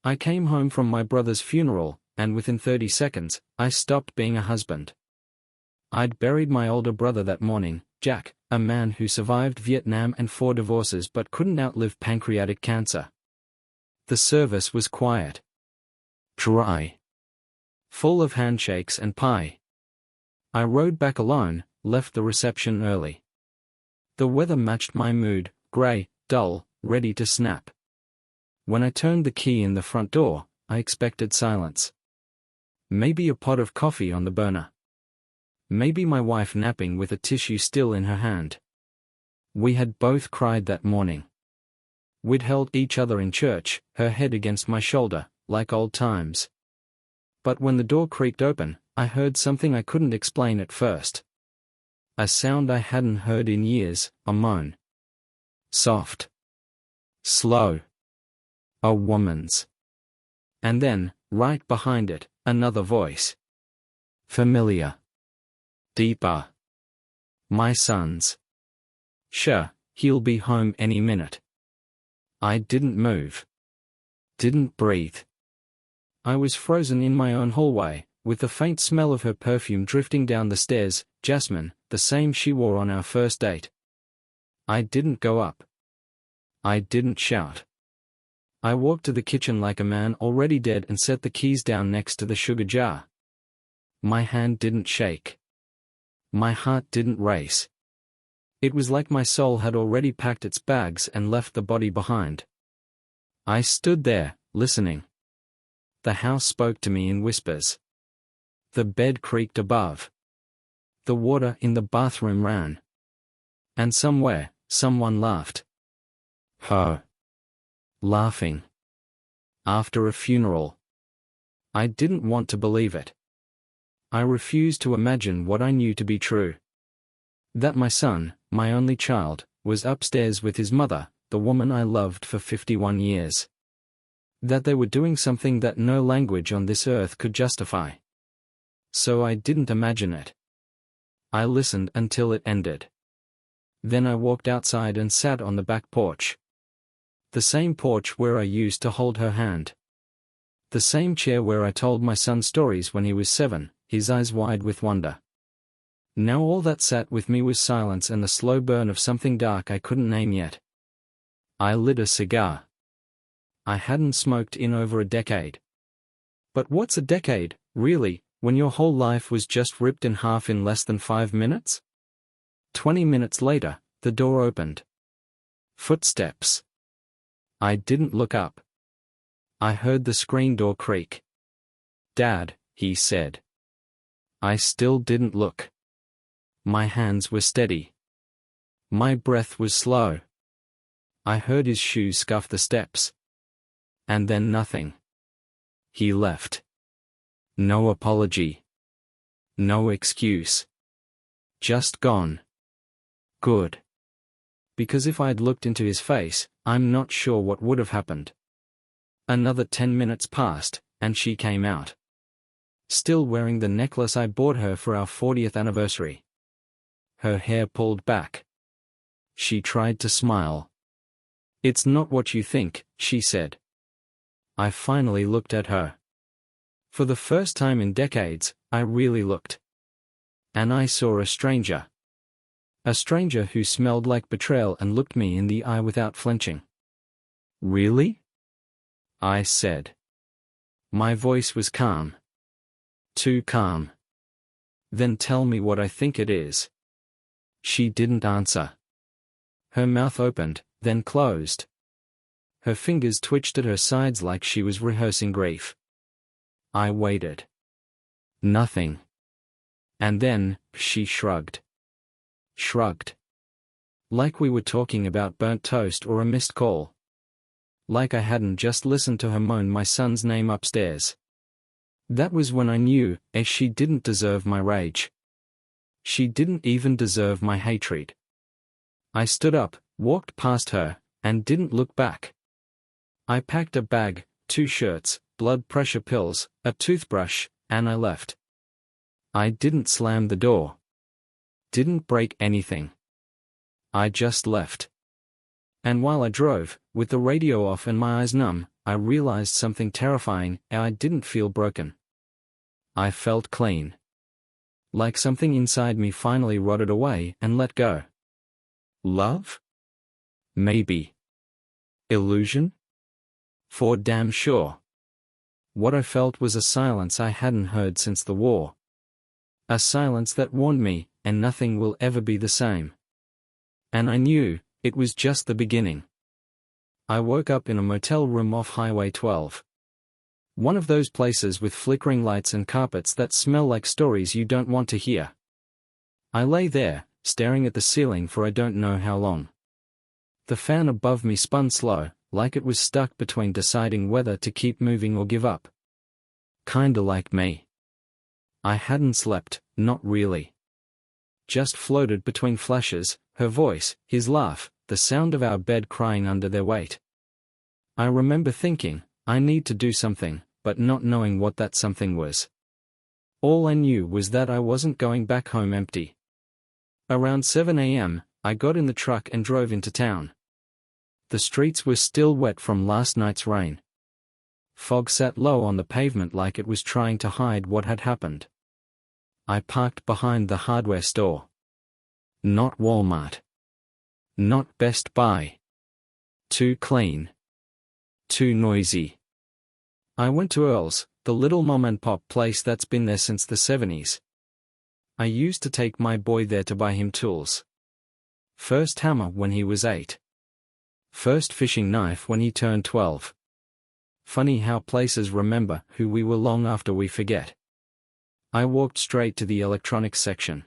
I came home from my brother's funeral, and within 30 seconds, I stopped being a husband. I'd buried my older brother that morning, Jack, a man who survived Vietnam and 4 divorces but couldn't outlive pancreatic cancer. The service was quiet. Dry. Full of handshakes and pie. I rode back alone, left the reception early. The weather matched my mood, grey, dull, ready to snap. When I turned the key in the front door, I expected silence. Maybe a pot of coffee on the burner. Maybe my wife napping with a tissue still in her hand. We had both cried that morning. We'd held each other in church, her head against my shoulder, like old times. But when the door creaked open, I heard something I couldn't explain at first. A sound I hadn't heard in years, a moan. Soft. Slow. A woman's. And then, right behind it, another voice. Familiar. Deeper. My son's. Sure, he'll be home any minute. I didn't move. Didn't breathe. I was frozen in my own hallway, with the faint smell of her perfume drifting down the stairs, jasmine, the same she wore on our first date. I didn't go up. I didn't shout. I walked to the kitchen like a man already dead and set the keys down next to the sugar jar. My hand didn't shake. My heart didn't race. It was like my soul had already packed its bags and left the body behind. I stood there, listening. The house spoke to me in whispers. The bed creaked above. The water in the bathroom ran. And somewhere, someone laughed. Ho. Laughing. After a funeral. I didn't want to believe it. I refused to imagine what I knew to be true. That my son, my only child, was upstairs with his mother, the woman I loved for 51 years. That they were doing something that no language on this earth could justify. So I didn't imagine it. I listened until it ended. Then I walked outside and sat on the back porch. The same porch where I used to hold her hand. The same chair where I told my son stories when he was 7, his eyes wide with wonder. Now all that sat with me was silence and the slow burn of something dark I couldn't name yet. I lit a cigar. I hadn't smoked in over a decade. But what's a decade, really, when your whole life was just ripped in half in less than 5 minutes? 20 minutes later, the door opened. Footsteps. I didn't look up. I heard the screen door creak. Dad, he said. I still didn't look. My hands were steady. My breath was slow. I heard his shoes scuff the steps. And then nothing. He left. No apology. No excuse. Just gone. Good. Because if I'd looked into his face, I'm not sure what would have happened. Another 10 minutes passed, and she came out. Still wearing the necklace I bought her for our 40th anniversary. Her hair pulled back. She tried to smile. It's not what you think, she said. I finally looked at her. For the first time in decades, I really looked. And I saw a stranger. A stranger who smelled like betrayal and looked me in the eye without flinching. Really? I said. My voice was calm. Too calm. Then tell me what I think it is. She didn't answer. Her mouth opened, then closed. Her fingers twitched at her sides like she was rehearsing grief. I waited. Nothing. And then, she shrugged. Shrugged. Like we were talking about burnt toast or a missed call. Like I hadn't just listened to her moan my son's name upstairs. That was when I knew, she didn't deserve my rage. She didn't even deserve my hatred. I stood up, walked past her, and didn't look back. I packed a bag, 2 shirts, blood pressure pills, a toothbrush, and I left. I didn't slam the door. Didn't break anything. I just left. And while I drove, with the radio off and my eyes numb, I realized something terrifying. I didn't feel broken. I felt clean. Like something inside me finally rotted away and let go. Love? Maybe. Illusion? For damn sure. What I felt was a silence I hadn't heard since the war. A silence that warned me, and nothing will ever be the same. And I knew, it was just the beginning. I woke up in a motel room off Highway 12. One of those places with flickering lights and carpets that smell like stories you don't want to hear. I lay there, staring at the ceiling for I don't know how long. The fan above me spun slow, like it was stuck between deciding whether to keep moving or give up. Kinda like me. I hadn't slept, not really. Just floated between flashes, her voice, his laugh, the sound of our bed crying under their weight. I remember thinking, I need to do something, but not knowing what that something was. All I knew was that I wasn't going back home empty. Around 7 a.m., I got in the truck and drove into town. The streets were still wet from last night's rain. Fog sat low on the pavement like it was trying to hide what had happened. I parked behind the hardware store. Not Walmart. Not Best Buy. Too clean. Too noisy. I went to Earl's, the little mom-and-pop place that's been there since the 70s. I used to take my boy there to buy him tools. First hammer when he was 8. First fishing knife when he turned 12. Funny how places remember who we were long after we forget. I walked straight to the electronics section.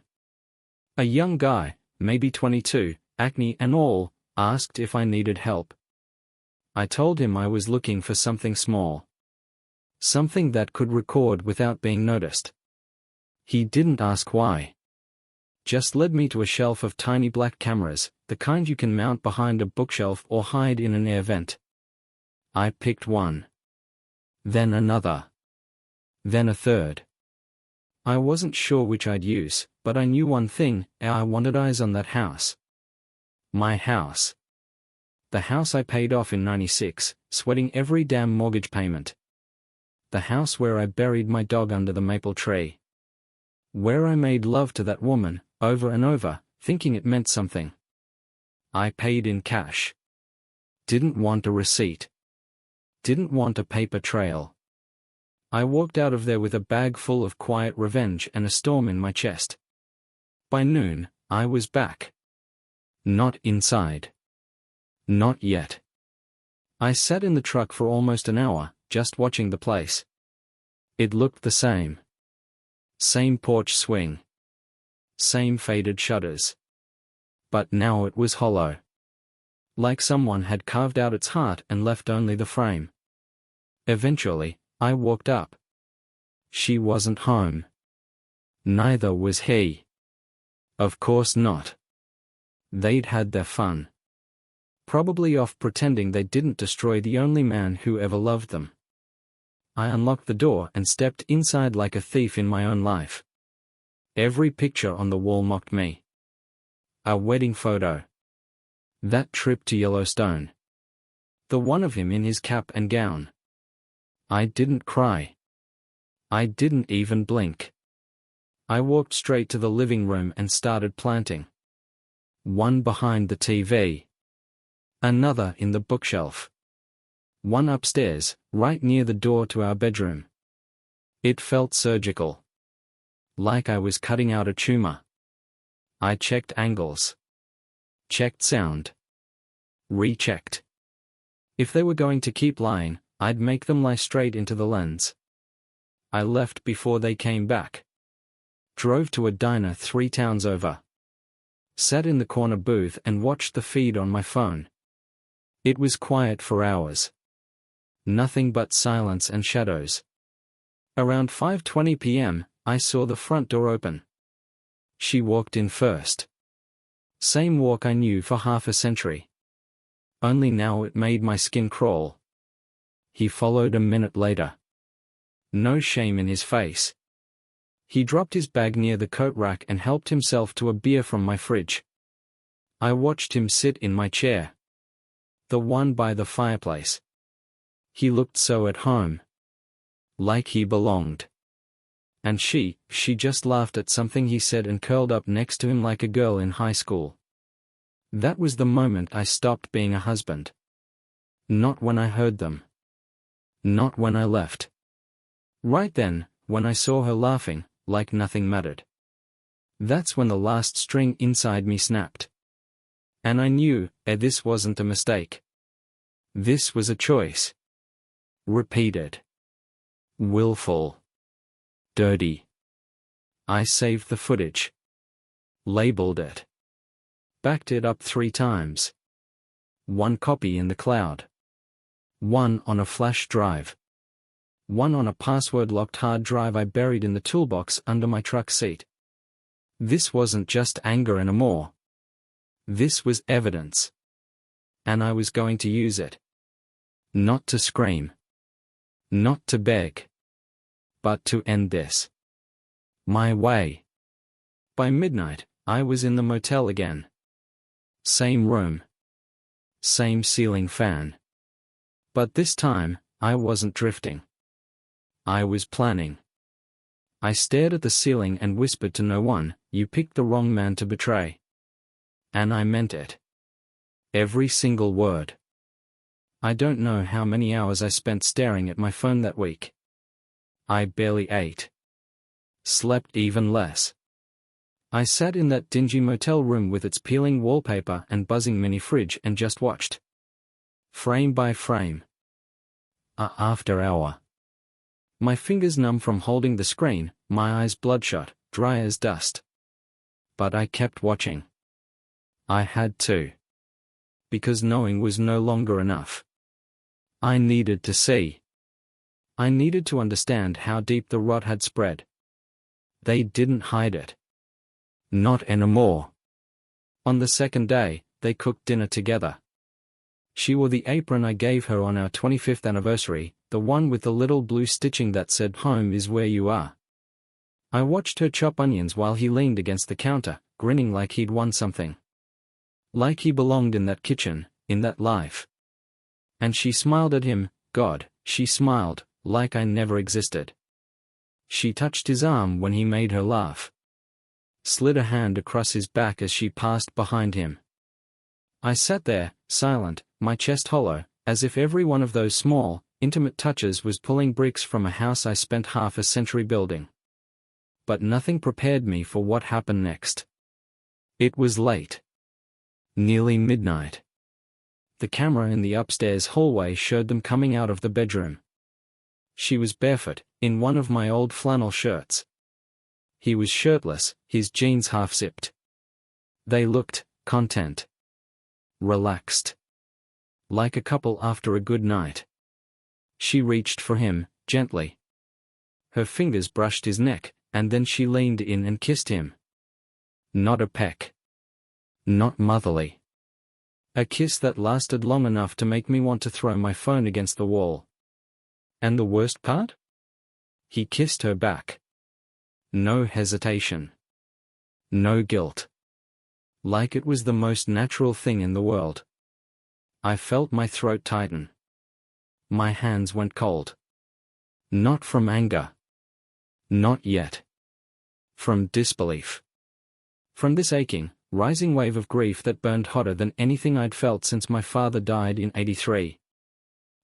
A young guy, maybe 22, acne and all, asked if I needed help. I told him I was looking for something small. Something that could record without being noticed. He didn't ask why. Just led me to a shelf of tiny black cameras, the kind you can mount behind a bookshelf or hide in an air vent. I picked one. Then another. Then a third. I wasn't sure which I'd use, but I knew one thing, I wanted eyes on that house. My house. The house I paid off in '96, sweating every damn mortgage payment. The house where I buried my dog under the maple tree. Where I made love to that woman, over and over, thinking it meant something. I paid in cash. Didn't want a receipt. Didn't want a paper trail. I walked out of there with a bag full of quiet revenge and a storm in my chest. By noon, I was back. Not inside. Not yet. I sat in the truck for almost an hour, just watching the place. It looked the same. Same porch swing. Same faded shutters. But now it was hollow. Like someone had carved out its heart and left only the frame. Eventually, I walked up. She wasn't home. Neither was he. Of course not. They'd had their fun. Probably off pretending they didn't destroy the only man who ever loved them. I unlocked the door and stepped inside like a thief in my own life. Every picture on the wall mocked me. A wedding photo. That trip to Yellowstone. The one of him in his cap and gown. I didn't cry. I didn't even blink. I walked straight to the living room and started planting. One behind the TV. Another in the bookshelf. One upstairs, right near the door to our bedroom. It felt surgical. Like I was cutting out a tumor. I checked angles. Checked sound. Rechecked. If they were going to keep lying, I'd make them lie straight into the lens. I left before they came back. Drove to a diner 3 towns over. Sat in the corner booth and watched the feed on my phone. It was quiet for hours. Nothing but silence and shadows. Around 5:20 p.m., I saw the front door open. She walked in first. Same walk I knew for half a century. Only now it made my skin crawl. He followed a minute later. No shame in his face. He dropped his bag near the coat rack and helped himself to a beer from my fridge. I watched him sit in my chair. The one by the fireplace. He looked so at home. Like he belonged. And she just laughed at something he said and curled up next to him like a girl in high school. That was the moment I stopped being a husband. Not when I heard them. Not when I left. Right then, when I saw her laughing, like nothing mattered. That's when the last string inside me snapped. And I knew, this wasn't a mistake. This was a choice. Repeated. Willful. Dirty. I saved the footage. Labeled it. Backed it up 3 times. 1 copy in the cloud. 1 on a flash drive. 1 on a password-locked hard drive I buried in the toolbox under my truck seat. This wasn't just anger anymore. This was evidence. And I was going to use it. Not to scream. Not to beg. But to end this. My way. By midnight, I was in the motel again. Same room. Same ceiling fan. But this time, I wasn't drifting. I was planning. I stared at the ceiling and whispered to no one, "You picked the wrong man to betray." And I meant it. Every single word. I don't know how many hours I spent staring at my phone that week. I barely ate. Slept even less. I sat in that dingy motel room with its peeling wallpaper and buzzing mini fridge and just watched. Frame by frame. After hour. My fingers numb from holding the screen, my eyes bloodshot, dry as dust. But I kept watching. I had to. Because knowing was no longer enough. I needed to see. I needed to understand how deep the rot had spread. They didn't hide it. Not anymore. On the second day, they cooked dinner together. She wore the apron I gave her on our 25th anniversary, the one with the little blue stitching that said "Home is where you are." I watched her chop onions while he leaned against the counter, grinning like he'd won something. Like he belonged in that kitchen, in that life. And she smiled at him, God, she smiled, like I never existed. She touched his arm when he made her laugh. Slid a hand across his back as she passed behind him. I sat there, silent, my chest hollow, as if every one of those small, intimate touches was pulling bricks from a house I spent half a century building. But nothing prepared me for what happened next. It was late. Nearly midnight. The camera in the upstairs hallway showed them coming out of the bedroom. She was barefoot, in one of my old flannel shirts. He was shirtless, his jeans half-zipped. They looked content. Relaxed. Like a couple after a good night. She reached for him, gently. Her fingers brushed his neck, and then she leaned in and kissed him. Not a peck. Not motherly. A kiss that lasted long enough to make me want to throw my phone against the wall. And the worst part? He kissed her back. No hesitation. No guilt. Like it was the most natural thing in the world. I felt my throat tighten. My hands went cold. Not from anger. Not yet. From disbelief. From this aching, rising wave of grief that burned hotter than anything I'd felt since my father died in '83.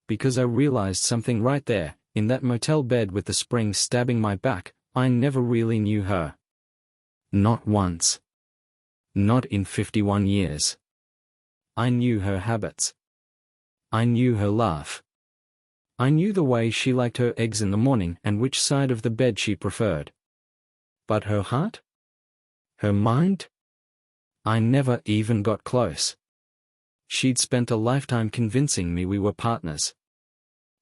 Because I realized something right there, in that motel bed with the spring stabbing my back, I never really knew her. Not once. Not in 51 years. I knew her habits. I knew her laugh. I knew the way she liked her eggs in the morning and which side of the bed she preferred. But her heart? Her mind? I never even got close. She'd spent a lifetime convincing me we were partners.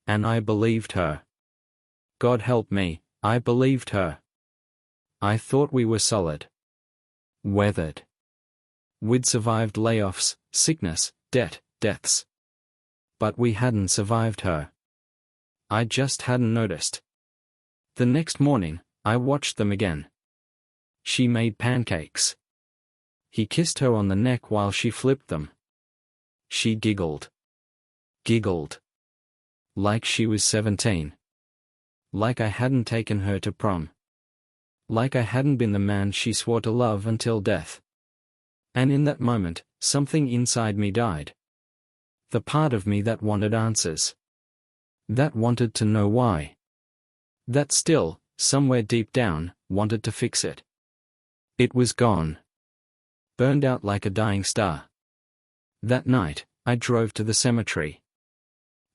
And I believed her. God help me, I believed her. I thought we were solid. Weathered. We'd survived layoffs, sickness, debt, deaths. But we hadn't survived her. I just hadn't noticed. The next morning, I watched them again. She made pancakes. He kissed her on the neck while she flipped them. She giggled. Giggled. Like she was 17. Like I hadn't taken her to prom. Like I hadn't been the man she swore to love until death. And in that moment, something inside me died. The part of me that wanted answers. That wanted to know why. That still, somewhere deep down, wanted to fix it. It was gone. Burned out like a dying star. That night, I drove to the cemetery.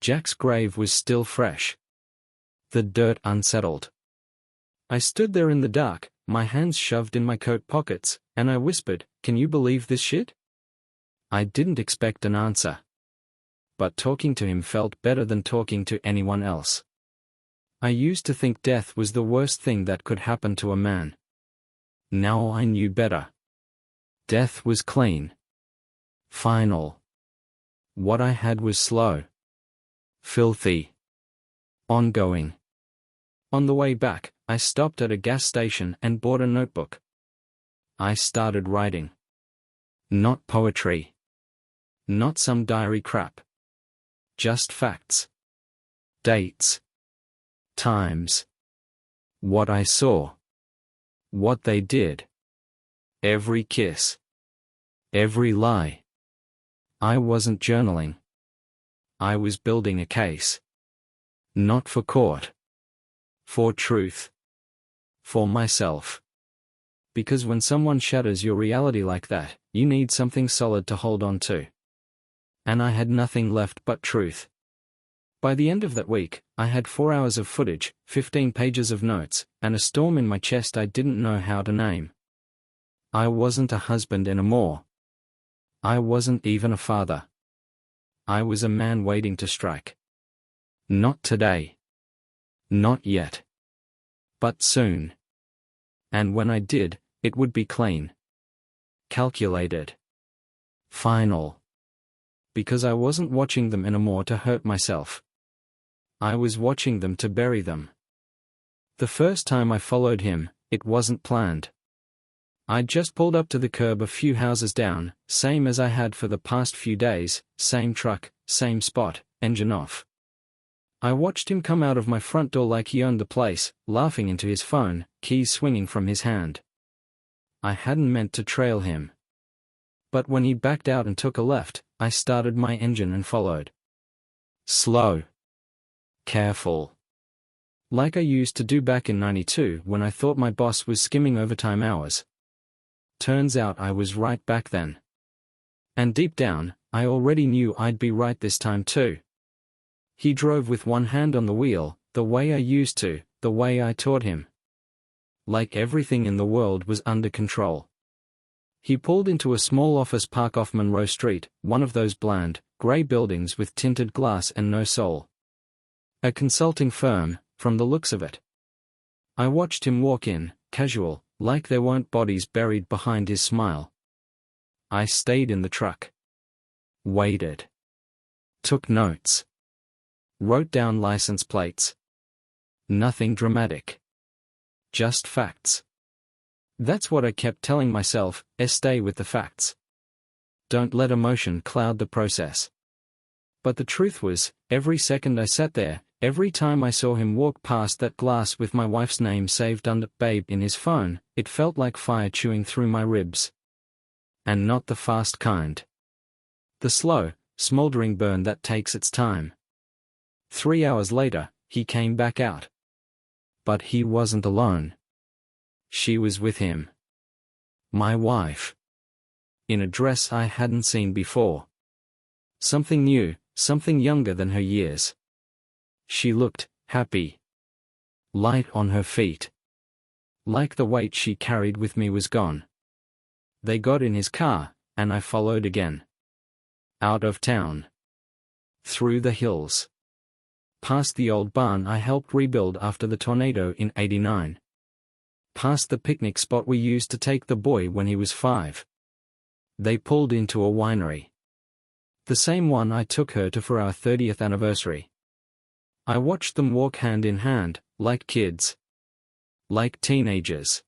Jack's grave was still fresh. The dirt unsettled. I stood there in the dark, my hands shoved in my coat pockets, and I whispered, "Can you believe this shit?" I didn't expect an answer. But talking to him felt better than talking to anyone else. I used to think death was the worst thing that could happen to a man. Now I knew better. Death was clean. Final. What I had was slow. Filthy. Ongoing. On the way back, I stopped at a gas station and bought a notebook. I started writing. Not poetry. Not some diary crap. Just facts. Dates. Times. What I saw. What they did. Every kiss. Every lie. I wasn't journaling. I was building a case. Not for court. For truth. For myself. Because when someone shatters your reality like that, you need something solid to hold on to. And I had nothing left but truth. By the end of that week, I had 4 hours of footage, 15 pages of notes, and a storm in my chest I didn't know how to name. I wasn't a husband anymore. I wasn't even a father. I was a man waiting to strike. Not today. Not yet. But soon. And when I did, it would be clean. Calculated. Final. Because I wasn't watching them anymore to hurt myself. I was watching them to bury them. The first time I followed him, it wasn't planned. I'd just pulled up to the curb a few houses down, same as I had for the past few days, same truck, same spot, engine off. I watched him come out of my front door like he owned the place, laughing into his phone, keys swinging from his hand. I hadn't meant to trail him. But when he backed out and took a left, I started my engine and followed. Slow. Careful. Like I used to do back in '92 when I thought my boss was skimming overtime hours. Turns out I was right back then. And deep down, I already knew I'd be right this time too. He drove with one hand on the wheel, the way I used to, the way I taught him. Like everything in the world was under control. He pulled into a small office park off Monroe Street, one of those bland, grey buildings with tinted glass and no soul. A consulting firm, from the looks of it. I watched him walk in, casual, like there weren't bodies buried behind his smile. I stayed in the truck. Waited. Took notes. Wrote down license plates. Nothing dramatic. Just facts. That's what I kept telling myself, stay with the facts. Don't let emotion cloud the process. But the truth was, every second I sat there, every time I saw him walk past that glass with my wife's name saved under "babe" in his phone, it felt like fire chewing through my ribs. And not the fast kind. The slow, smoldering burn that takes its time. 3 hours later, he came back out. But he wasn't alone. She was with him. My wife. In a dress I hadn't seen before. Something new, something younger than her years. She looked happy. Light on her feet. Like the weight she carried with me was gone. They got in his car, and I followed again. Out of town. Through the hills. Past the old barn I helped rebuild after the tornado in '89. Past the picnic spot we used to take the boy when he was 5. They pulled into a winery. The same one I took her to for our 30th anniversary. I watched them walk hand in hand, like kids. Like teenagers.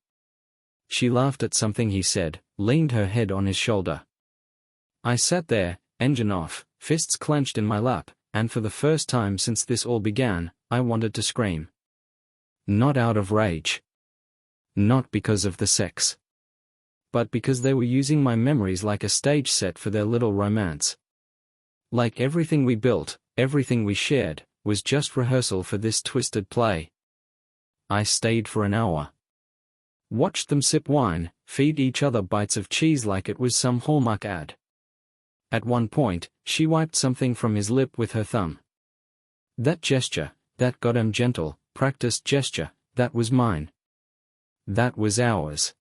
She laughed at something he said, leaned her head on his shoulder. I sat there, engine off, fists clenched in my lap, and for the first time since this all began, I wanted to scream. Not out of rage. Not because of the sex. But because they were using my memories like a stage set for their little romance. Like everything we built, everything we shared, was just rehearsal for this twisted play. I stayed for an hour. Watched them sip wine, feed each other bites of cheese like it was some Hallmark ad. At one point, she wiped something from his lip with her thumb. That gesture, that goddamn gentle, practiced gesture, that was mine. That was ours.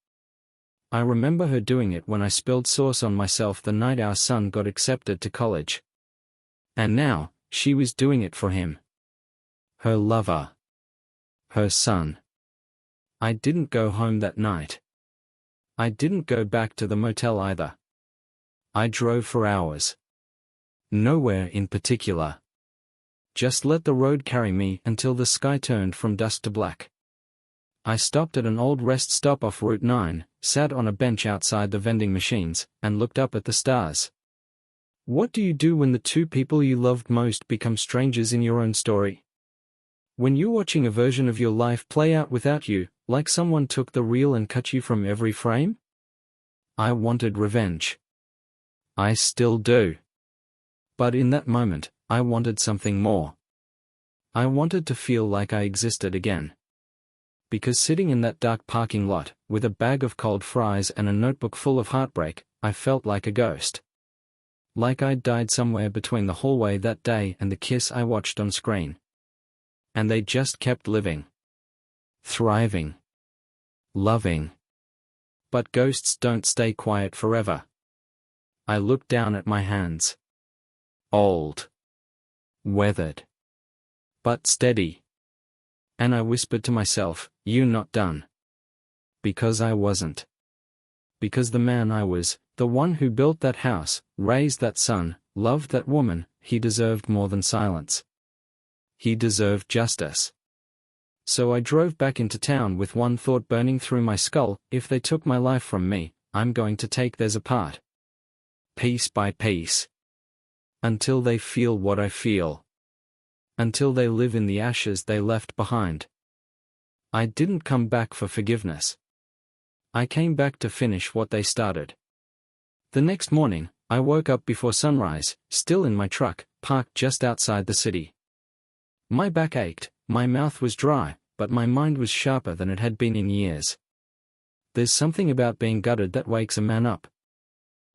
I remember her doing it when I spilled sauce on myself the night our son got accepted to college. And now, she was doing it for him. Her lover. Her son. I didn't go home that night. I didn't go back to the motel either. I drove for hours. Nowhere in particular. Just let the road carry me until the sky turned from dusk to black. I stopped at an old rest stop off Route 9, sat on a bench outside the vending machines, and looked up at the stars. What do you do when the two people you loved most become strangers in your own story? When you're watching a version of your life play out without you, like someone took the reel and cut you from every frame? I wanted revenge. I still do. But in that moment, I wanted something more. I wanted to feel like I existed again. Because sitting in that dark parking lot, with a bag of cold fries and a notebook full of heartbreak, I felt like a ghost. Like I'd died somewhere between the hallway that day and the kiss I watched on screen. And they just kept living. Thriving. Loving. But ghosts don't stay quiet forever. I looked down at my hands. Old. Weathered. But steady. And I whispered to myself, "You're not done." Because I wasn't. Because the man I was, the one who built that house, raised that son, loved that woman, he deserved more than silence. He deserved justice. So I drove back into town with one thought burning through my skull: if they took my life from me, I'm going to take theirs apart. Piece by piece. Until they feel what I feel. Until they live in the ashes they left behind. I didn't come back for forgiveness. I came back to finish what they started. The next morning, I woke up before sunrise, still in my truck, parked just outside the city. My back ached, my mouth was dry, but my mind was sharper than it had been in years. There's something about being gutted that wakes a man up.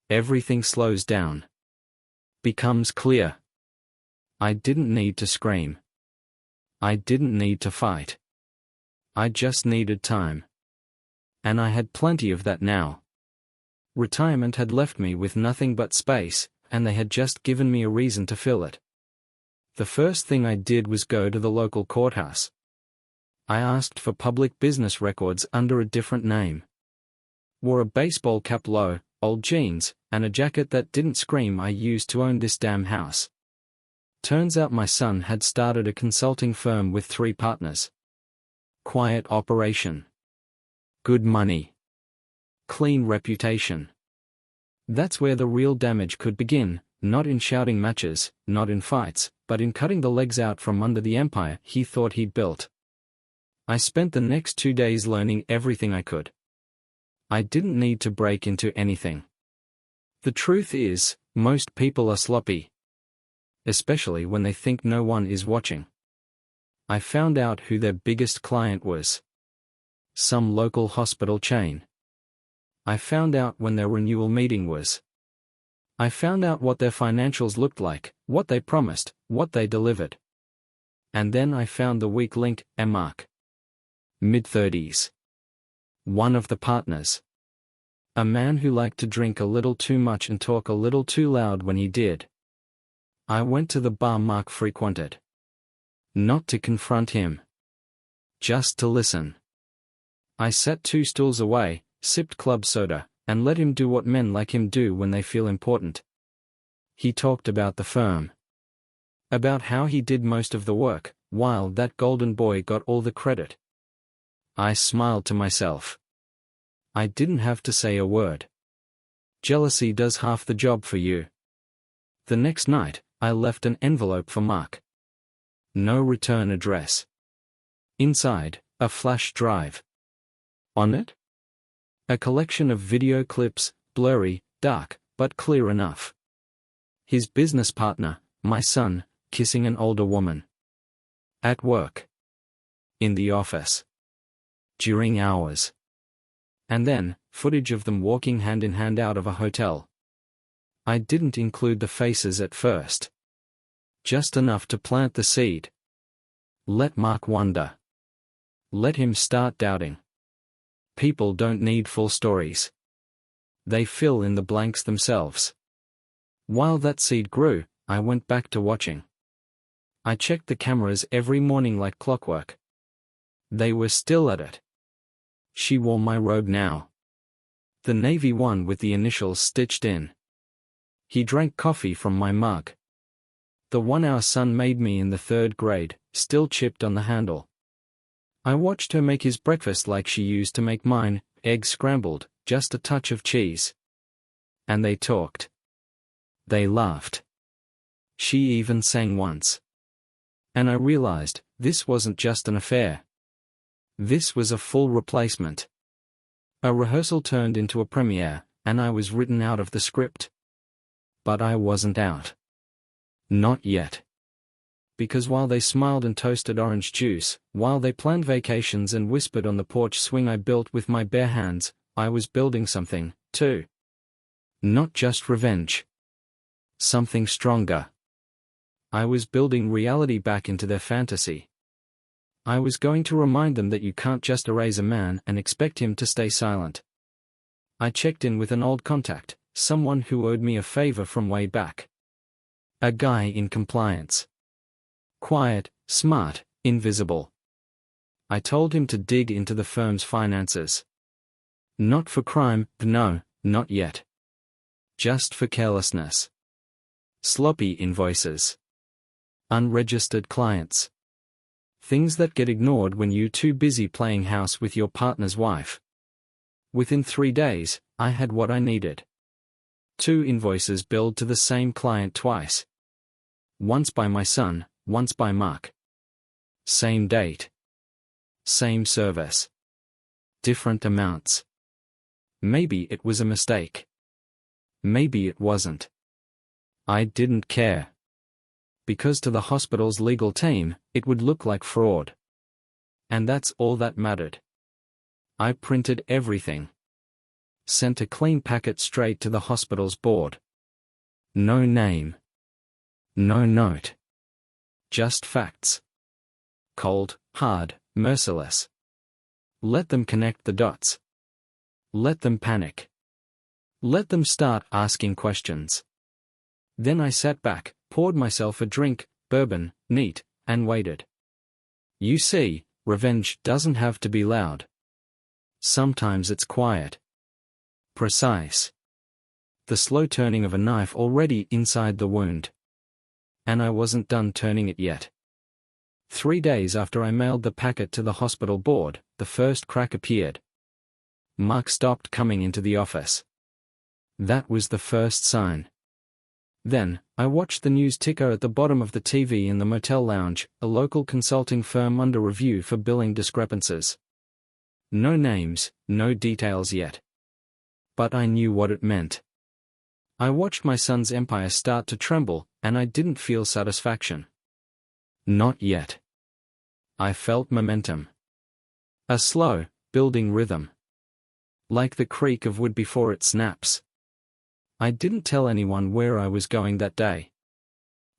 Everything slows down. Becomes clear. I didn't need to scream. I didn't need to fight. I just needed time. And I had plenty of that now. Retirement had left me with nothing but space, and they had just given me a reason to fill it. The first thing I did was go to the local courthouse. I asked for public business records under a different name. Wore a baseball cap low, old jeans, and a jacket that didn't scream I used to own this damn house. Turns out my son had started a consulting firm with 3 partners. Quiet operation. Good money. Clean reputation. That's where the real damage could begin, not in shouting matches, not in fights, but in cutting the legs out from under the empire he thought he'd built. I spent the next 2 days learning everything I could. I didn't need to break into anything. The truth is, most people are sloppy. Especially when they think no one is watching. I found out who their biggest client was. Some local hospital chain. I found out when their renewal meeting was. I found out what their financials looked like, what they promised, what they delivered. And then I found the weak link, Mark. Mid-30s. One of the partners. A man who liked to drink a little too much and talk a little too loud when he did. I went to the bar Mark frequented. Not to confront him. Just to listen. I sat 2 stools away, sipped club soda, and let him do what men like him do when they feel important. He talked about the firm. About how he did most of the work, while that golden boy got all the credit. I smiled to myself. I didn't have to say a word. Jealousy does half the job for you. The next night, I left an envelope for Mark. No return address. Inside, a flash drive. On it? A collection of video clips, blurry, dark, but clear enough. His business partner, my son, kissing an older woman. At work. In the office. During hours. And then, footage of them walking hand in hand out of a hotel. I didn't include the faces at first. Just enough to plant the seed. Let Mark wonder. Let him start doubting. People don't need full stories. They fill in the blanks themselves. While that seed grew, I went back to watching. I checked the cameras every morning like clockwork. They were still at it. She wore my robe now. The navy one with the initials stitched in. He drank coffee from my mug. The one our son made me in the 3rd grade, still chipped on the handle. I watched her make his breakfast like she used to make mine, eggs scrambled, just a touch of cheese. And they talked. They laughed. She even sang once. And I realized, this wasn't just an affair. This was a full replacement. A rehearsal turned into a premiere, and I was written out of the script. But I wasn't out. Not yet. Because while they smiled and toasted orange juice, while they planned vacations and whispered on the porch swing I built with my bare hands, I was building something, too. Not just revenge. Something stronger. I was building reality back into their fantasy. I was going to remind them that you can't just erase a man and expect him to stay silent. I checked in with an old contact, someone who owed me a favor from way back. A guy in compliance. Quiet, smart, invisible. I told him to dig into the firm's finances. Not for crime, no, not yet. Just for carelessness. Sloppy invoices. Unregistered clients. Things that get ignored when you're too busy playing house with your partner's wife. Within 3 days, I had what I needed. 2 invoices billed to the same client twice. Once by my son, once by Mark. Same date. Same service. Different amounts. Maybe it was a mistake. Maybe it wasn't. I didn't care. Because to the hospital's legal team, it would look like fraud. And that's all that mattered. I printed everything. Sent a clean packet straight to the hospital's board. No name. No note. Just facts. Cold, hard, merciless. Let them connect the dots. Let them panic. Let them start asking questions. Then I sat back, poured myself a drink, bourbon, neat, and waited. You see, revenge doesn't have to be loud. Sometimes it's quiet. Precise. The slow turning of a knife already inside the wound. And I wasn't done turning it yet. 3 days after I mailed the packet to the hospital board, the first crack appeared. Mark stopped coming into the office. That was the first sign. Then, I watched the news ticker at the bottom of the TV in the motel lounge, a local consulting firm under review for billing discrepancies. No names, no details yet. But I knew what it meant. I watched my son's empire start to tremble, and I didn't feel satisfaction. Not yet. I felt momentum. A slow, building rhythm. Like the creak of wood before it snaps. I didn't tell anyone where I was going that day.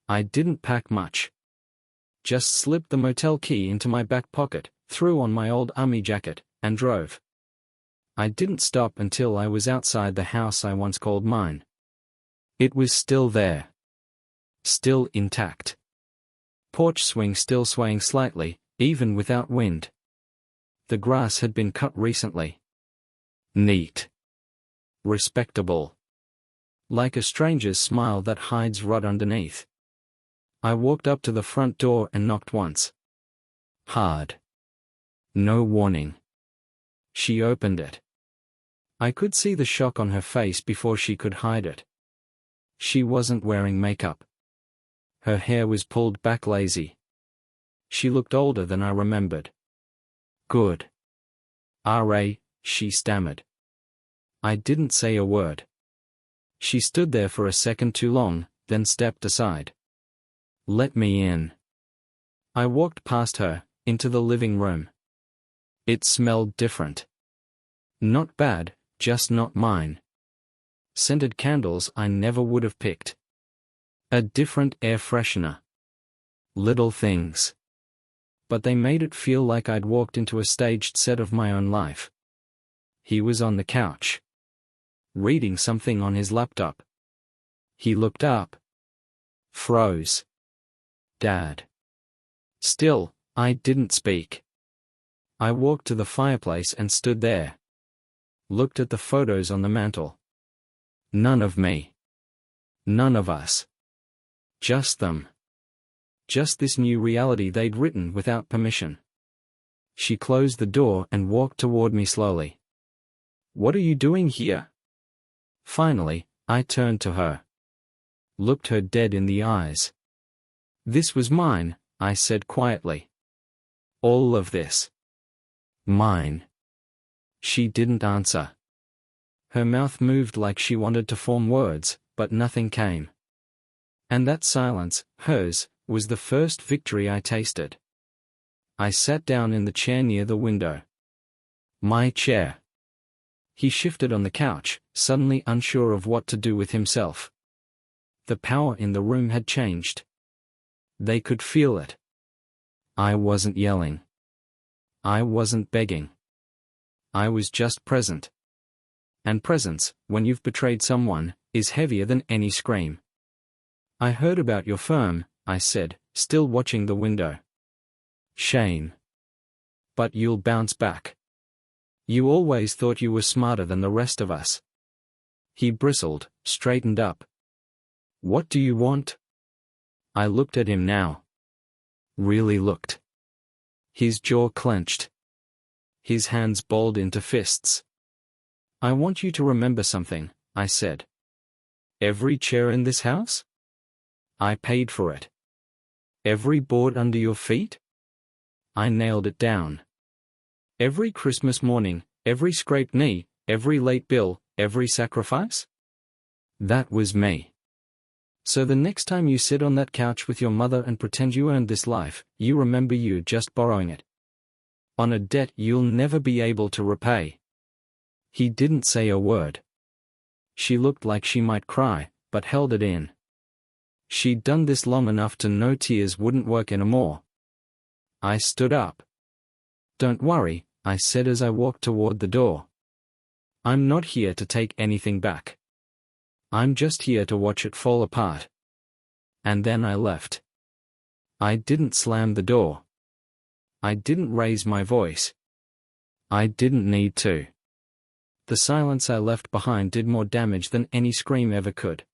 I didn't pack much. Just slipped the motel key into my back pocket, threw on my old army jacket, and drove. I didn't stop until I was outside the house I once called mine. It was still there. Still intact. Porch swing still swaying slightly, even without wind. The grass had been cut recently. Neat. Respectable. Like a stranger's smile that hides rot underneath. I walked up to the front door and knocked once. Hard. No warning. She opened it. I could see the shock on her face before she could hide it. She wasn't wearing makeup. Her hair was pulled back lazy. She looked older than I remembered. Good. R.A., she stammered. I didn't say a word. She stood there for a second too long, then stepped aside. Let me in. I walked past her, into the living room. It smelled different. Not bad, just not mine. Scented candles I never would have picked. A different air freshener. Little things. But they made it feel like I'd walked into a staged set of my own life. He was on the couch, reading something on his laptop. He looked up. Froze. Dad. Still, I didn't speak. I walked to the fireplace and stood there. Looked at the photos on the mantel. None of me. None of us. Just them. Just this new reality they'd written without permission. She closed the door and walked toward me slowly. What are you doing here? Finally, I turned to her. Looked her dead in the eyes. This was mine, I said quietly. All of this. Mine. She didn't answer. Her mouth moved like she wanted to form words, but nothing came. And that silence, hers, was the first victory I tasted. I sat down in the chair near the window. My chair. He shifted on the couch, suddenly unsure of what to do with himself. The power in the room had changed. They could feel it. I wasn't yelling. I wasn't begging. I was just present. And presence, when you've betrayed someone, is heavier than any scream. I heard about your firm, I said, still watching the window. Shame. But you'll bounce back. You always thought you were smarter than the rest of us. He bristled, straightened up. What do you want? I looked at him now. Really looked. His jaw clenched. His hands balled into fists. I want you to remember something, I said. Every chair in this house? I paid for it. Every board under your feet? I nailed it down. Every Christmas morning, every scraped knee, every late bill, every sacrifice? That was me. So the next time you sit on that couch with your mother and pretend you earned this life, you remember you're just borrowing it. On a debt you'll never be able to repay. He didn't say a word. She looked like she might cry, but held it in. She'd done this long enough to know tears wouldn't work anymore. I stood up. Don't worry, I said as I walked toward the door. I'm not here to take anything back. I'm just here to watch it fall apart. And then I left. I didn't slam the door. I didn't raise my voice. I didn't need to. The silence I left behind did more damage than any scream ever could.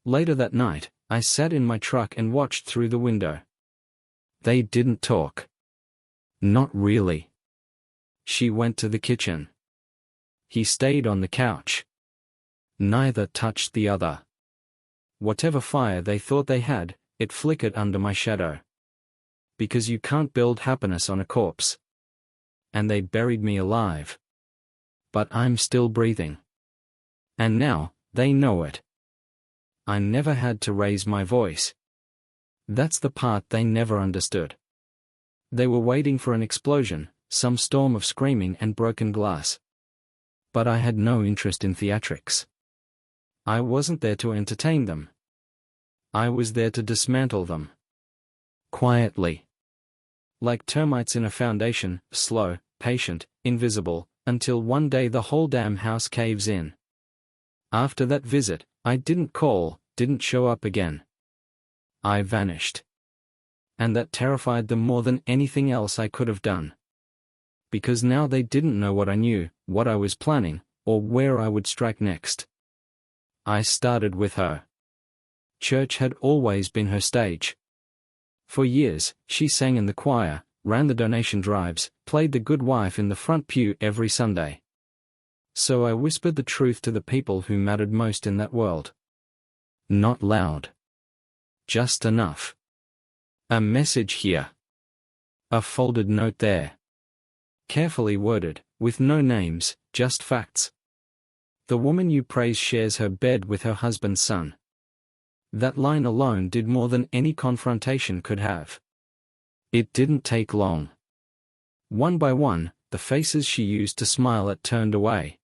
Later that night, I sat in my truck and watched through the window. They didn't talk. Not really. She went to the kitchen. He stayed on the couch. Neither touched the other. Whatever fire they thought they had, it flickered under my shadow. Because you can't build happiness on a corpse. And they buried me alive. But I'm still breathing. And now, they know it. I never had to raise my voice. That's the part they never understood. They were waiting for an explosion, some storm of screaming and broken glass. But I had no interest in theatrics. I wasn't there to entertain them. I was there to dismantle them. Quietly. Like termites in a foundation, slow, patient, invisible, until one day the whole damn house caves in. After that visit, I didn't call, didn't show up again. I vanished. And that terrified them more than anything else I could have done. Because now they didn't know what I knew, what I was planning, or where I would strike next. I started with her. Church had always been her stage. For years, she sang in the choir, ran the donation drives, played the good wife in the front pew every Sunday. So I whispered the truth to the people who mattered most in that world. Not loud. Just enough. A message here. A folded note there. Carefully worded, with no names, just facts. The woman you praise shares her bed with her husband's son. That line alone did more than any confrontation could have. It didn't take long. One by one, the faces she used to smile at turned away.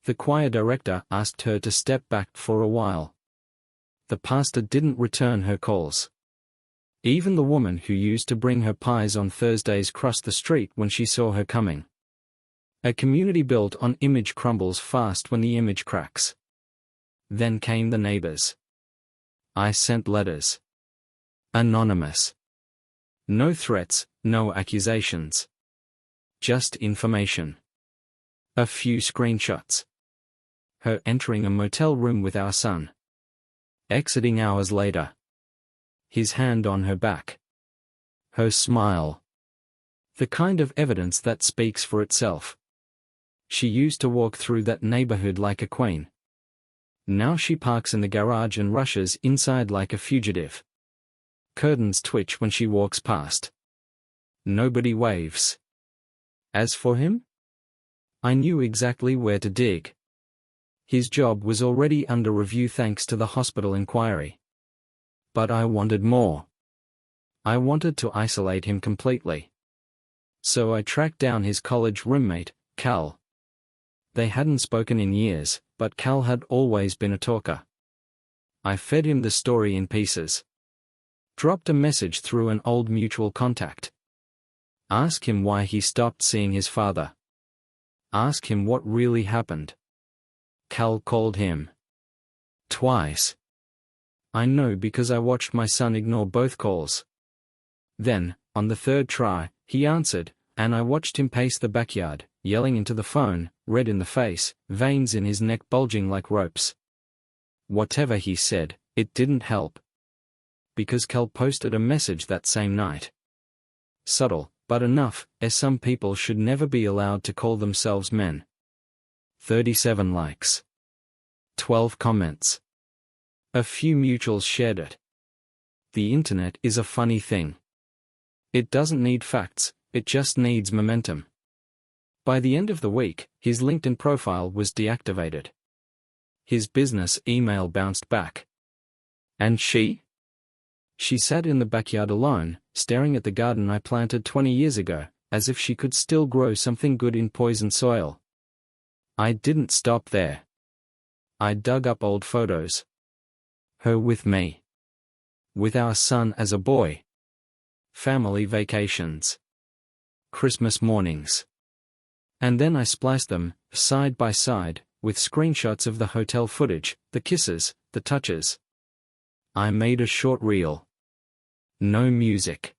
The choir director asked her to step back for a while. The pastor didn't return her calls. Even the woman who used to bring her pies on Thursdays crossed the street when she saw her coming. A community built on image crumbles fast when the image cracks. Then came the neighbors. I sent letters. Anonymous. No threats, no accusations. Just information. A few screenshots. Her entering a motel room with our son. Exiting hours later. His hand on her back. Her smile. The kind of evidence that speaks for itself. She used to walk through that neighborhood like a queen. Now she parks in the garage and rushes inside like a fugitive. Curtains twitch when she walks past. Nobody waves. As for him? I knew exactly where to dig. His job was already under review thanks to the hospital inquiry. But I wanted more. I wanted to isolate him completely. So I tracked down his college roommate, Cal. They hadn't spoken in years, but Cal had always been a talker. I fed him the story in pieces. Dropped a message through an old mutual contact. Ask him why he stopped seeing his father. Ask him what really happened. Cal called him. Twice. I know because I watched my son ignore both calls. Then, on the third try, he answered, and I watched him pace the backyard, yelling into the phone, red in the face, veins in his neck bulging like ropes. Whatever he said, it didn't help. Because Cal posted a message that same night. Subtle, but enough, as some people should never be allowed to call themselves men. 37 likes. 12 comments. A few mutuals shared it. The internet is a funny thing. It doesn't need facts, it just needs momentum. By the end of the week, his LinkedIn profile was deactivated. His business email bounced back. And she? She sat in the backyard alone, staring at the garden I planted 20 years ago, as if she could still grow something good in poisoned soil. I didn't stop there. I dug up old photos. Her with me. With our son as a boy. Family vacations. Christmas mornings. And then I spliced them, side by side, with screenshots of the hotel footage, the kisses, the touches. I made a short reel. No music.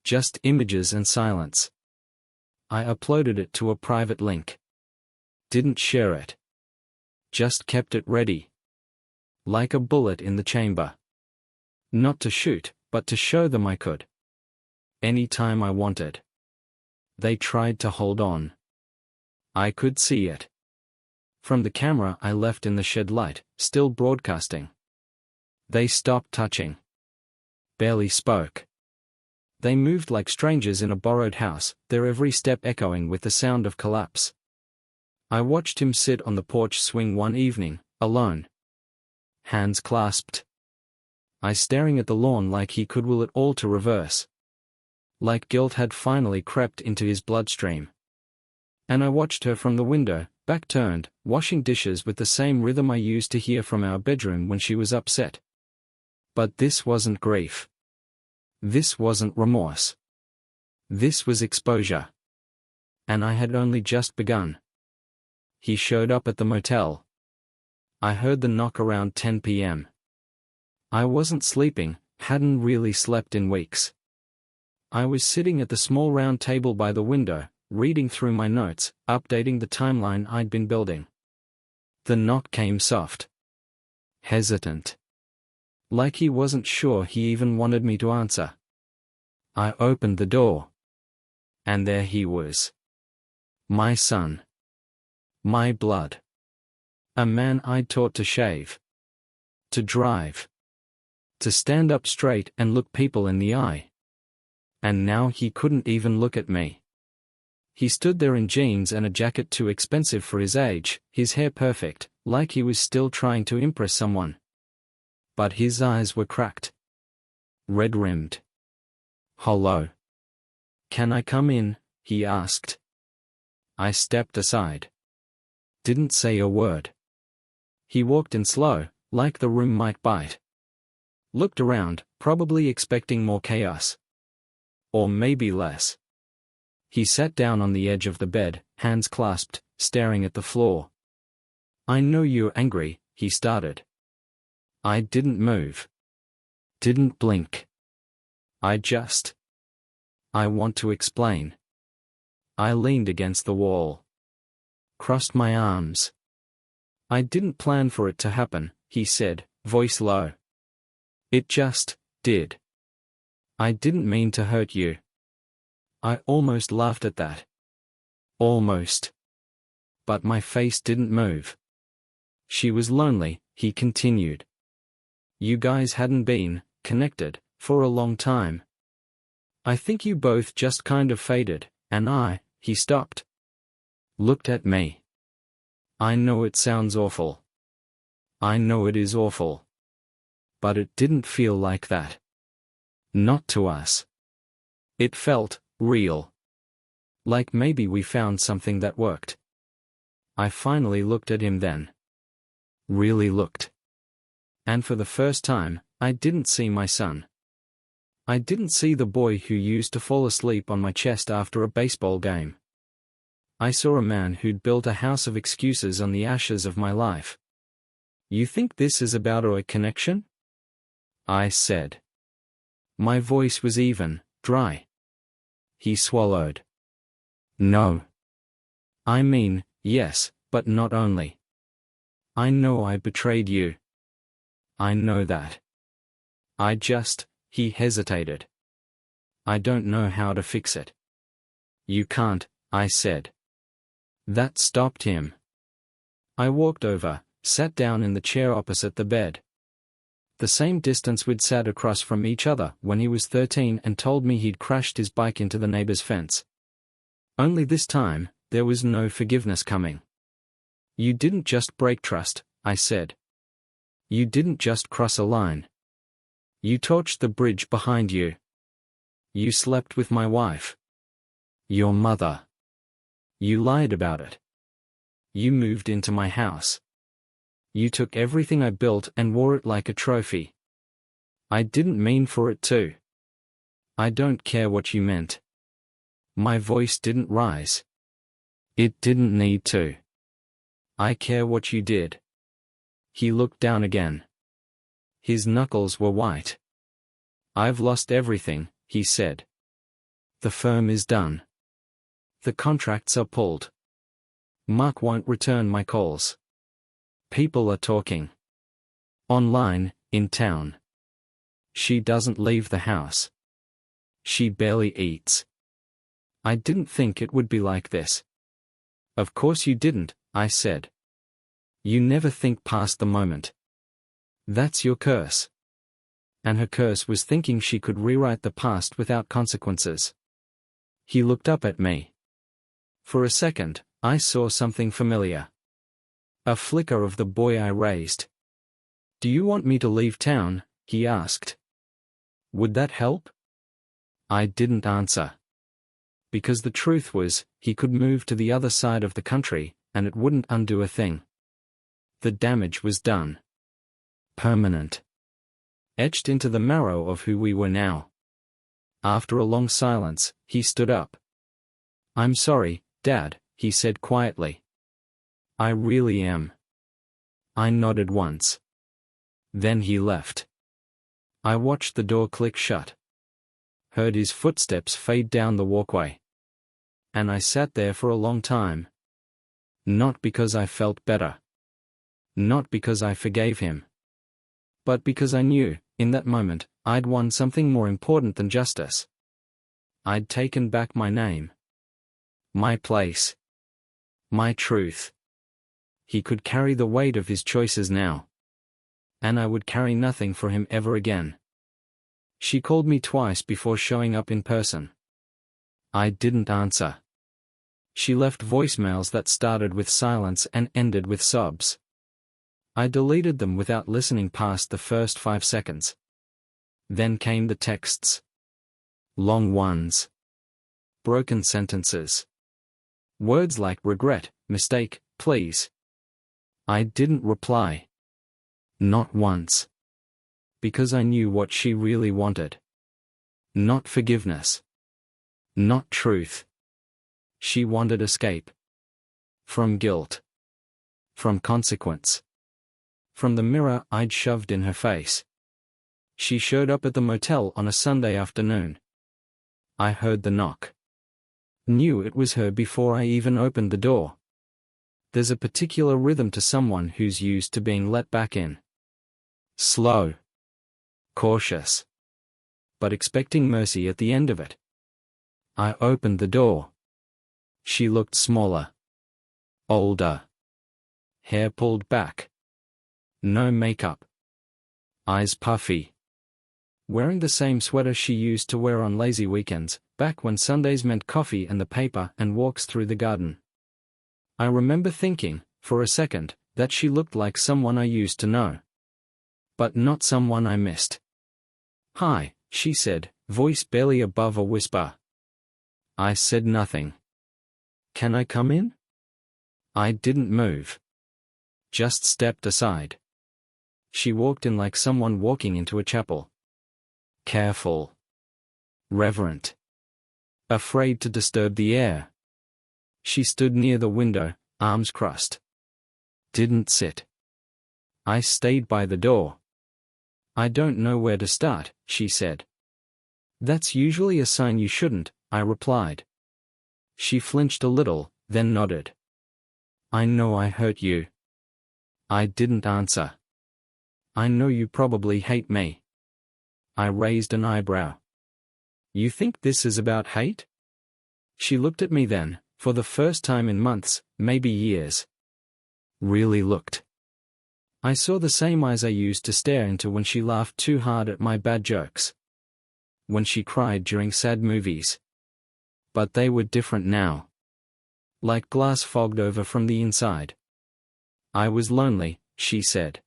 Just images and silence. I uploaded it to a private link. Didn't share it. Just kept it ready. Like a bullet in the chamber. Not to shoot, but to show them I could. Anytime I wanted. They tried to hold on. I could see it. From the camera I left in the shed light, still broadcasting. They stopped touching. Barely spoke. They moved like strangers in a borrowed house, their every step echoing with the sound of collapse. I watched him sit on the porch swing one evening, alone. Hands clasped. I staring at the lawn like he could will it all to reverse. Like guilt had finally crept into his bloodstream. And I watched her from the window, back turned, washing dishes with the same rhythm I used to hear from our bedroom when she was upset. But this wasn't grief. This wasn't remorse. This was exposure. And I had only just begun. He showed up at the motel. I heard the knock around 10 p.m. I wasn't sleeping, hadn't really slept in weeks. I was sitting at the small round table by the window, reading through my notes, updating the timeline I'd been building. The knock came soft. Hesitant. Like he wasn't sure he even wanted me to answer. I opened the door. And there he was. My son. My blood. A man I'd taught to shave. To drive. To stand up straight and look people in the eye. And now he couldn't even look at me. He stood there in jeans and a jacket too expensive for his age, his hair perfect, like he was still trying to impress someone. But his eyes were cracked. Red-rimmed. Hollow. "Can I come in?" he asked. I stepped aside. Didn't say a word. He walked in slow, like the room might bite. Looked around, probably expecting more chaos. Or maybe less. He sat down on the edge of the bed, hands clasped, staring at the floor. "I know you're angry," he started. I didn't move. Didn't blink. I want to explain. I leaned against the wall. Crossed my arms. "I didn't plan for it to happen," he said, voice low. "It just did. I didn't mean to hurt you." I almost laughed at that. Almost. But my face didn't move. "She was lonely," he continued. "You guys hadn't been connected for a long time. I think you both just kind of faded, and he stopped. Looked at me. I know it sounds awful. I know it is awful. But it didn't feel like that. Not to us. It felt real. Like maybe we found something that worked." I finally looked at him then. Really looked. And for the first time, I didn't see my son. I didn't see the boy who used to fall asleep on my chest after a baseball game. I saw a man who'd built a house of excuses on the ashes of my life. "You think this is about our connection?" I said. My voice was even, dry. He swallowed. "No. I mean, yes, but not only. I know I betrayed you. I know that. He hesitated. "I don't know how to fix it." "You can't," I said. That stopped him. I walked over, sat down in the chair opposite the bed. The same distance we'd sat across from each other when he was 13 and told me he'd crashed his bike into the neighbor's fence. Only this time, there was no forgiveness coming. "You didn't just break trust," I said. "You didn't just cross a line. You torched the bridge behind you. You slept with my wife. Your mother. You lied about it. You moved into my house. You took everything I built and wore it like a trophy. I didn't mean for it to. I don't care what you meant." My voice didn't rise. It didn't need to. "I care what you did." He looked down again. His knuckles were white. "I've lost everything," he said. "The firm is done. The contracts are pulled. Mark won't return my calls. People are talking. Online, in town. She doesn't leave the house. She barely eats. I didn't think it would be like this." "Of course you didn't," I said. "You never think past the moment. That's your curse." And her curse was thinking she could rewrite the past without consequences. He looked up at me. For a second, I saw something familiar. A flicker of the boy I raised. "Do you want me to leave town?" he asked. "Would that help?" I didn't answer. Because the truth was, he could move to the other side of the country, and it wouldn't undo a thing. The damage was done. Permanent. Etched into the marrow of who we were now. After a long silence, he stood up. "I'm sorry, Dad," he said quietly. "I really am." I nodded once. Then he left. I watched the door click shut. Heard his footsteps fade down the walkway. And I sat there for a long time. Not because I felt better. Not because I forgave him. But because I knew, in that moment, I'd won something more important than justice. I'd taken back my name. My place. My truth. He could carry the weight of his choices now. and I would carry nothing for him ever again. She called me twice before showing up in person. I didn't answer. She left voicemails that started with silence and ended with sobs. I deleted them without listening past the first 5 seconds. Then came the texts. Long ones. Broken sentences. Words like regret, mistake, please. I didn't reply. Not once. Because I knew what she really wanted. Not forgiveness. Not truth. She wanted escape. From guilt. From consequence. From the mirror I'd shoved in her face. She showed up at the motel on a Sunday afternoon. I heard the knock. Knew it was her before I even opened the door. There's a particular rhythm to someone who's used to being let back in. Slow. Cautious. But expecting mercy at the end of it. I opened the door. She looked smaller. Older. Hair pulled back. No makeup. Eyes puffy. Wearing the same sweater she used to wear on lazy weekends, back when Sundays meant coffee and the paper and walks through the garden. I remember thinking, for a second, that she looked like someone I used to know. But not someone I missed. Hi, she said, voice barely above a whisper. I said nothing. Can I come in? I didn't move. Just stepped aside. She walked in like someone walking into a chapel. Careful. Reverent. Afraid to disturb the air. She stood near the window, arms crossed. Didn't sit. I stayed by the door. I don't know where to start, she said. That's usually a sign you shouldn't, I replied. She flinched a little, then nodded. I know I hurt you. I didn't answer. I know you probably hate me. I raised an eyebrow. You think this is about hate? She looked at me then, for the first time in months, maybe years. Really looked. I saw the same eyes I used to stare into when she laughed too hard at my bad jokes. When she cried during sad movies. But they were different now. Like glass fogged over from the inside. I was lonely, she said.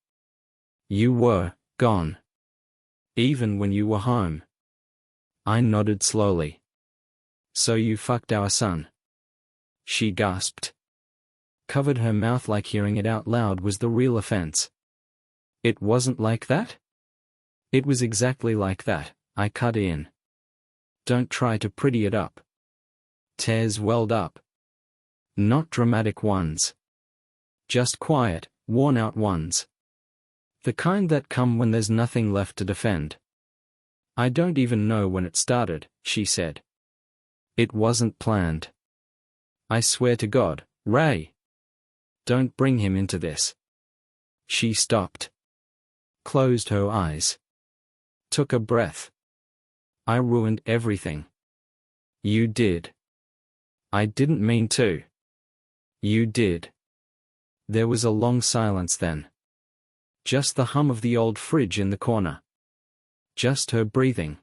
You were gone. Even when you were home. I nodded slowly. So you fucked our son. She gasped. Covered her mouth like hearing it out loud was the real offense. It wasn't like that? It was exactly like that, I cut in. Don't try to pretty it up. Tears welled up. Not dramatic ones. Just quiet, worn-out ones. The kind that come when there's nothing left to defend. I don't even know when it started, she said. It wasn't planned. I swear to God, Ray. Don't bring him into this. She stopped. Closed her eyes. Took a breath. I ruined everything. You did. I didn't mean to. You did. There was a long silence then. Just the hum of the old fridge in the corner. Just her breathing.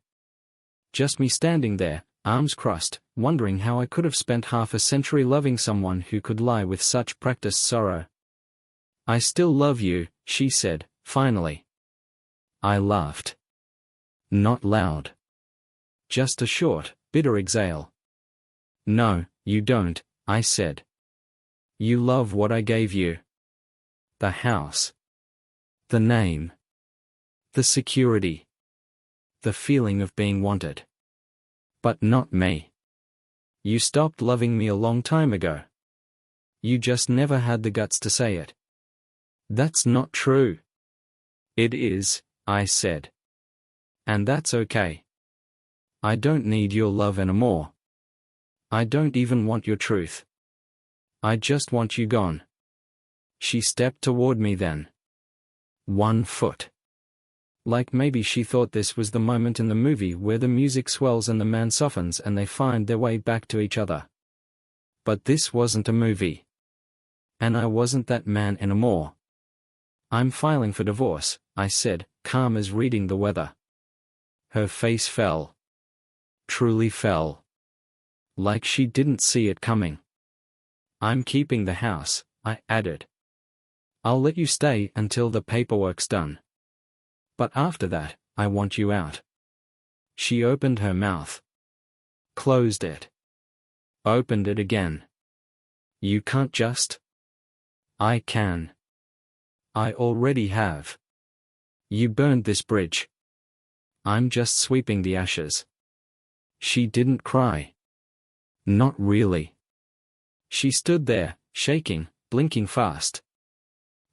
Just me standing there, arms crossed, wondering how I could have spent half a century loving someone who could lie with such practiced sorrow. I still love you, she said, finally. I laughed. Not loud. Just a short, bitter exhale. No, you don't, I said. You love what I gave you. The house. The name. The security. The feeling of being wanted. But not me. You stopped loving me a long time ago. You just never had the guts to say it. That's not true. It is, I said. And that's okay. I don't need your love anymore. I don't even want your truth. I just want you gone. She stepped toward me then. 1 foot. Like maybe she thought this was the moment in the movie where the music swells and the man softens and they find their way back to each other. But this wasn't a movie. And I wasn't that man anymore. I'm filing for divorce, I said, calm as reading the weather. Her face fell. Truly fell. Like she didn't see it coming. I'm keeping the house, I added. I'll let you stay until the paperwork's done. But after that, I want you out. She opened her mouth. Closed it. Opened it again. You can't just. I can. I already have. You burned this bridge. I'm just sweeping the ashes. She didn't cry. Not really. She stood there, shaking, blinking fast.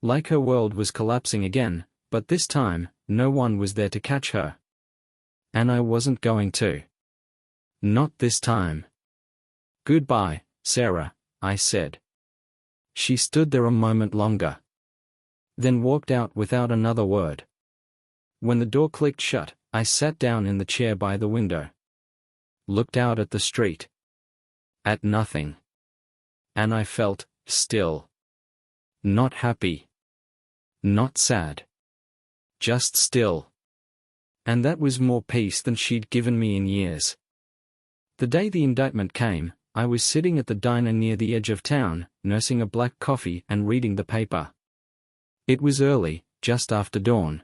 Like her world was collapsing again, but this time, no one was there to catch her. And I wasn't going to. Not this time. Goodbye, Sarah, I said. She stood there a moment longer. Then walked out without another word. When the door clicked shut, I sat down in the chair by the window. Looked out at the street. At nothing. And I felt, still. Not happy. Not sad. Just still. And that was more peace than she'd given me in years. The day the indictment came, I was sitting at the diner near the edge of town, nursing a black coffee and reading the paper. It was early, just after dawn.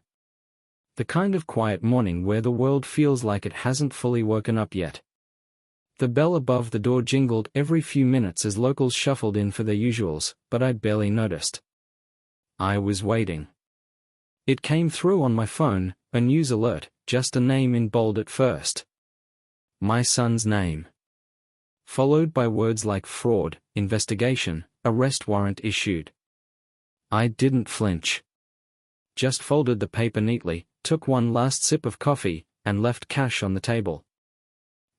The kind of quiet morning where the world feels like it hasn't fully woken up yet. The bell above the door jingled every few minutes as locals shuffled in for their usuals, but I barely noticed. I was waiting. It came through on my phone, a news alert, just a name in bold at first. My son's name. Followed by words like fraud, investigation, arrest warrant issued. I didn't flinch. Just folded the paper neatly, took one last sip of coffee, and left cash on the table.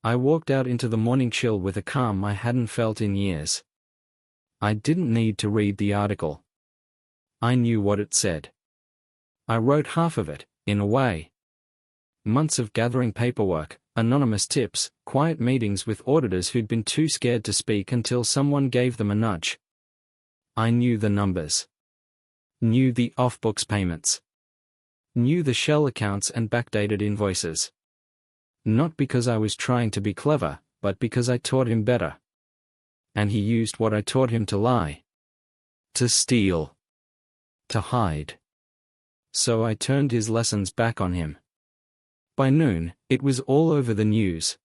I walked out into the morning chill with a calm I hadn't felt in years. I didn't need to read the article. I knew what it said. I wrote half of it, in a way. Months of gathering paperwork, anonymous tips, quiet meetings with auditors who'd been too scared to speak until someone gave them a nudge. I knew the numbers. Knew the off-books payments. Knew the shell accounts and backdated invoices. Not because I was trying to be clever, but because I taught him better. And he used what I taught him to lie. To steal. To hide. So I turned his lessons back on him. By noon, it was all over the news.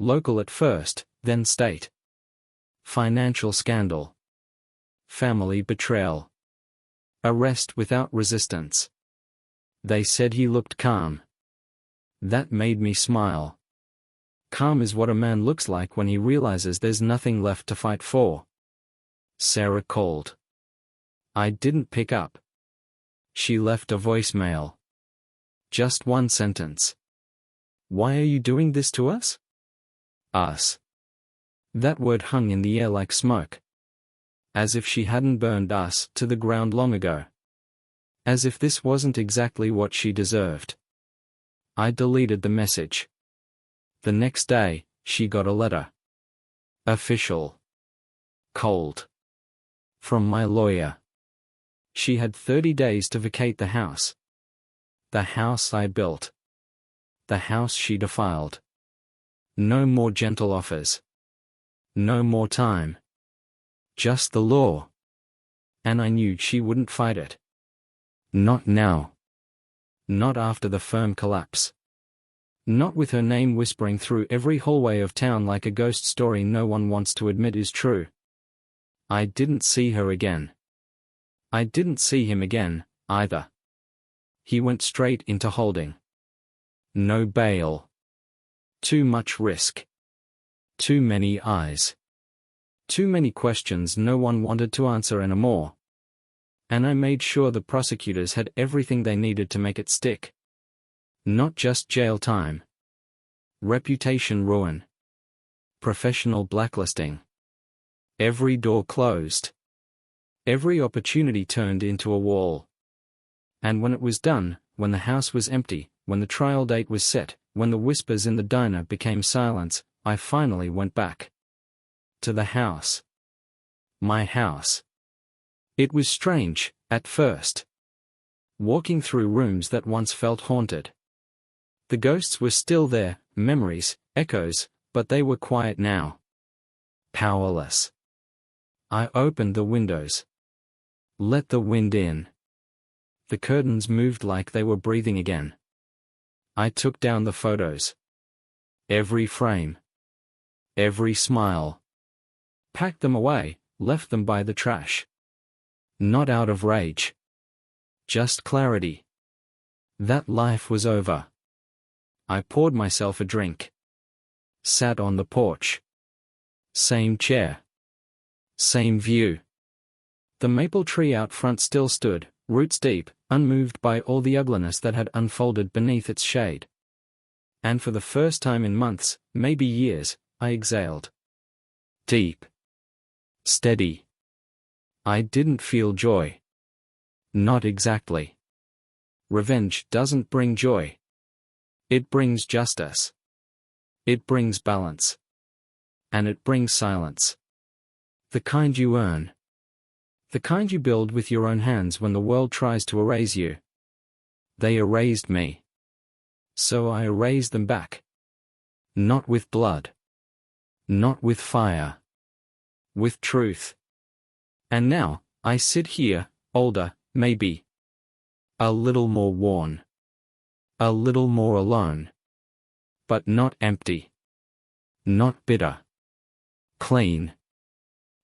Local at first, then state. Financial scandal. Family betrayal. Arrest without resistance. They said he looked calm. That made me smile. Calm is what a man looks like when he realizes there's nothing left to fight for. Sarah called. I didn't pick up. She left a voicemail. Just one sentence. Why are you doing this to us? Us. That word hung in the air like smoke. As if she hadn't burned us to the ground long ago. As if this wasn't exactly what she deserved. I deleted the message. The next day, she got a letter. Official. Cold. From my lawyer. She had 30 days to vacate the house. The house I built. The house she defiled. No more gentle offers. No more time. Just the law. And I knew she wouldn't fight it. Not now. Not after the firm collapse. Not with her name whispering through every hallway of town like a ghost story no one wants to admit is true. I didn't see her again. I didn't see him again, either. He went straight into holding. No bail. Too much risk. Too many eyes. Too many questions no one wanted to answer anymore. And I made sure the prosecutors had everything they needed to make it stick. Not just jail time. Reputation ruin. Professional blacklisting. Every door closed. Every opportunity turned into a wall. And when it was done, when the house was empty, when the trial date was set, when the whispers in the diner became silence, I finally went back. To the house. My house. It was strange, at first. walking through rooms that once felt haunted. The ghosts were still there, memories, echoes, but they were quiet now. Powerless. I opened the windows. Let the wind in. The curtains moved like they were breathing again. I took down the photos. Every frame. Every smile. Packed them away, left them by the trash. Not out of rage. Just clarity. That life was over. I poured myself a drink. Sat on the porch. Same chair. Same view. The maple tree out front still stood, roots deep, unmoved by all the ugliness that had unfolded beneath its shade. And for the first time in months, maybe years, I exhaled. Deep. Steady. I didn't feel joy. Not exactly. Revenge doesn't bring joy. It brings justice. It brings balance. And it brings silence. The kind you earn. The kind you build with your own hands when the world tries to erase you. They erased me. So I erased them back. Not with blood. Not with fire. With truth. And now, I sit here, older, maybe. A little more worn. A little more alone. But not empty. Not bitter. Clean.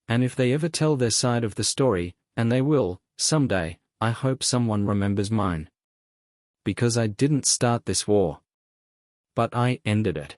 And if they ever tell their side of the story, and they will, someday, I hope someone remembers mine. Because I didn't start this war. But I ended it.